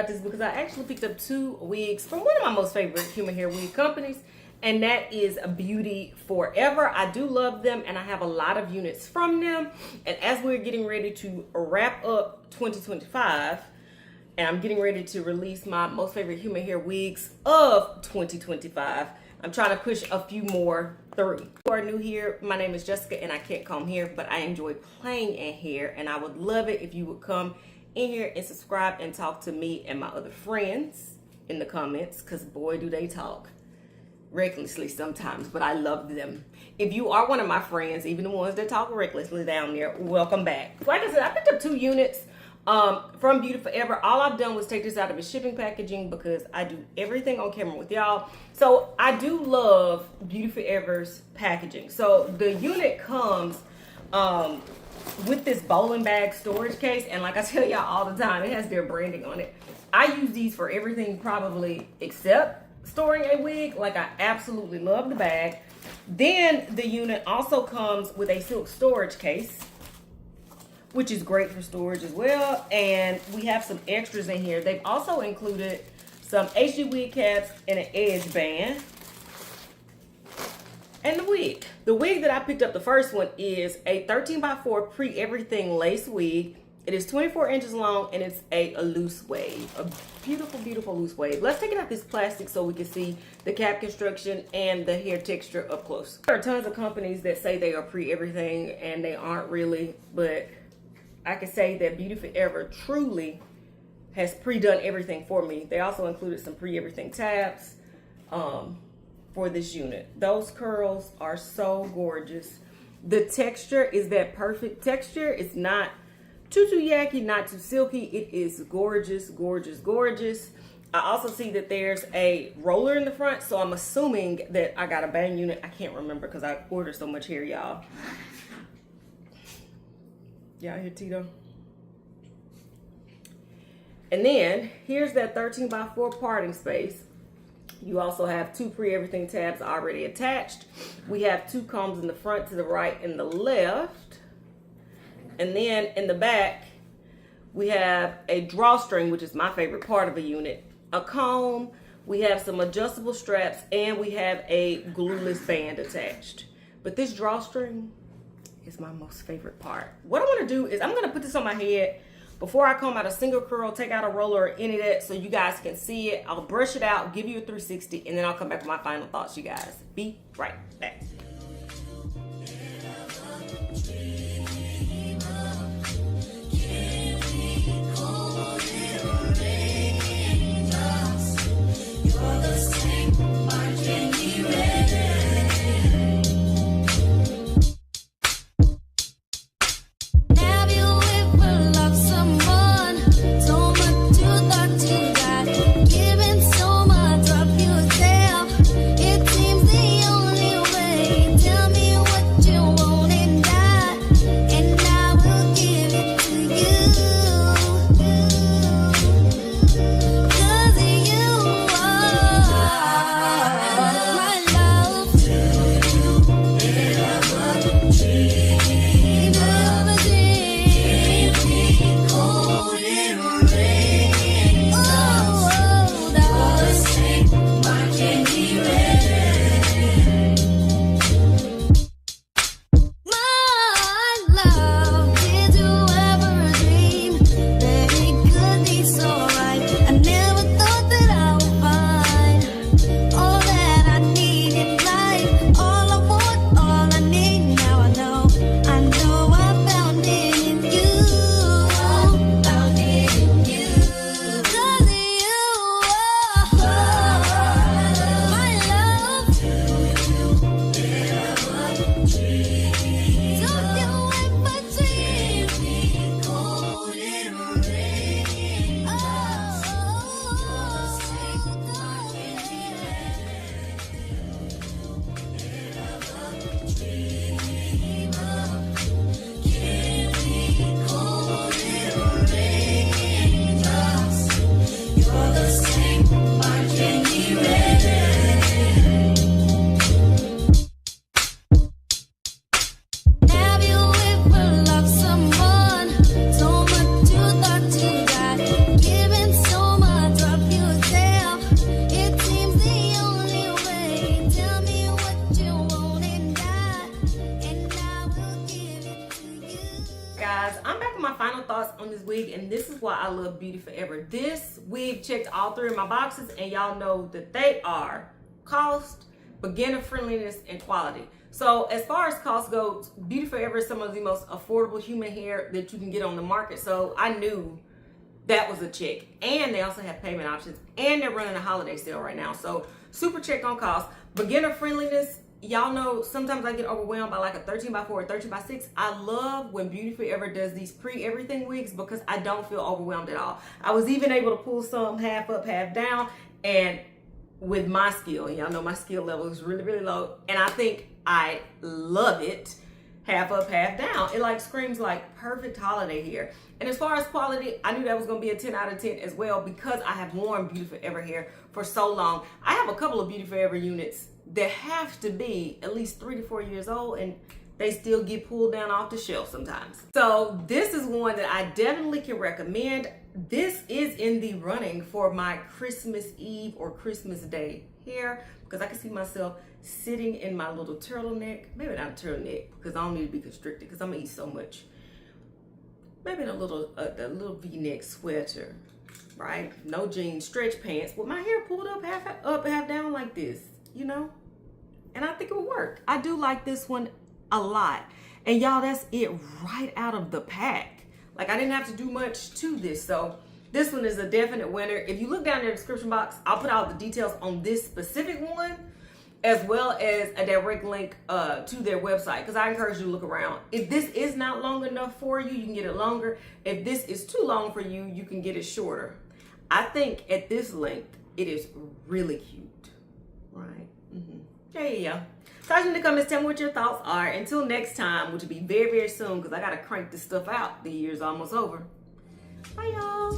about this because I actually picked up 2 wigs from one of my most favorite human hair wig companies, and that is Beauty Forever. I do love them, and I have a lot of units from them. And as we're getting ready to wrap up 2025, and I'm getting ready to release my most favorite human hair wigs of 2025, I'm trying to push a few more through. If you are new here, my name is Jessica, and I can't comb hair, but I enjoy playing in hair, and I would love it if you would come in here and subscribe and talk to me and my other friends in the comments, because boy do they talk recklessly sometimes, but I love them. If you are one of my friends, even the ones that talk recklessly down there, welcome back. Like I said, I picked up 2 units from Beauty Forever. All I've done was take this out of its shipping packaging because I do everything on camera with y'all. So I do love Beauty Forever's packaging. So the unit comes with this bowling bag storage case, and like I tell y'all all the time, it has their branding on it. I use these for everything probably except storing a wig. Like, I absolutely love the bag. Then the unit also comes with a silk storage case, which is great for storage as well. And we have some extras in here. They've also included some HD wig caps and an edge band. And the wig. The wig that I picked up, the first one, is a 13x4 pre-everything lace wig. It is 24 inches long, and it's a loose wave. A beautiful, beautiful loose wave. Let's take it out this plastic so we can see the cap construction and the hair texture up close. There are tons of companies that say they are pre-everything, and they aren't really, but I can say that Beauty Forever truly has pre-done everything for me. They also included some pre-everything tabs for this unit. Those curls are so gorgeous. The texture is that perfect texture. It's not too yucky, not too silky. It is gorgeous, gorgeous, gorgeous. I also see that there's a roller in the front, so I'm assuming that I got a bang unit. I can't remember because I ordered so much hair, y'all. Y'all hear Tito? And then here's that 13x4 parting space. You also have 2 pre-everything tabs already attached. We have 2 combs in the front to the right and the left. And then in the back, we have a drawstring, which is my favorite part of a unit, a comb, we have some adjustable straps, and we have a glueless band attached. But this drawstring is my most favorite part. What I want to do is I'm going to put this on my head before I comb out a single curl, take out a roller or any of that so you guys can see it. I'll brush it out, give you a 360, and then I'll come back with my final thoughts, you guys. Be right back. I'm back with my final thoughts on this wig, and this is why I love Beauty Forever. This wig checked all 3 of my boxes, and y'all know that they are cost, beginner friendliness, and quality. So as far as cost goes, Beauty Forever is some of the most affordable human hair that you can get on the market. So I knew that was a check. And they also have payment options, and they're running a holiday sale right now. So super check on cost. Beginner friendliness, y'all know sometimes I get overwhelmed by like a 13x4 or 13x6. I love when Beauty Forever does these pre-everything wigs because I don't feel overwhelmed at all. I was even able to pull some half up, half down, and with my skill, y'all know my skill level is really, really low, and I think I love it. Half up, half down. It like screams like perfect holiday hair. And as far as quality, I knew that was gonna be a 10 out of 10 as well because I have worn Beauty Forever hair for so long. I have a couple of Beauty Forever units that have to be at least 3 to 4 years old, and they still get pulled down off the shelf sometimes. So this is one that I definitely can recommend. This is in the running for my Christmas Eve or Christmas Day hair because I can see myself sitting in my little turtleneck, maybe not a turtleneck because I don't need to be constricted because I'm gonna eat so much. Maybe in a little V-neck sweater, right? No jeans, stretch pants with my hair pulled up, half down like this, you know? And I think it would work. I do like this one a lot. And y'all, that's it right out of the pack. Like I didn't have to do much to this. So this one is a definite winner. If you look down in the description box, I'll put out the details on this specific one, as well as a direct link to their website, because I encourage you to look around. If this is not long enough for you, you can get it longer. If this is too long for you, you can get it shorter. I think at this length, it is really cute, right? Yeah. Type in the comments, tell me what your thoughts are. Until next time, which will be very, very soon, because I got to crank this stuff out. The year's almost over. Bye, y'all.